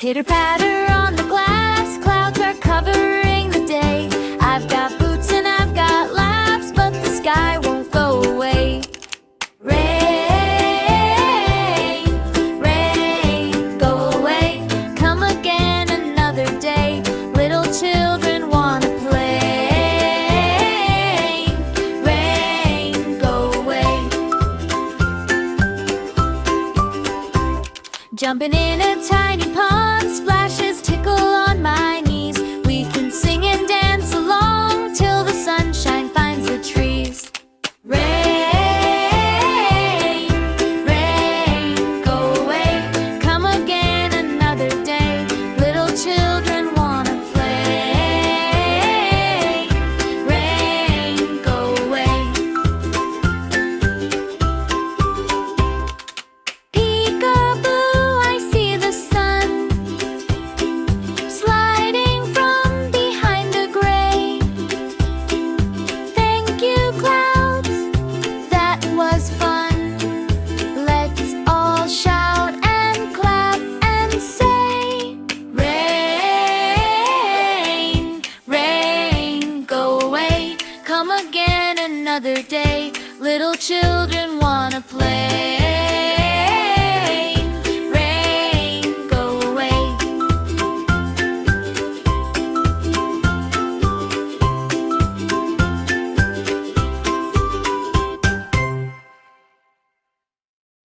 Pitter-patter on the glass, clouds are covering the day. I've got boots and I've got laughs, but the sky won't go away. Rain, rain, go away. Come again another day. Little children wanna play. Rain, go away. Jumping in a tiny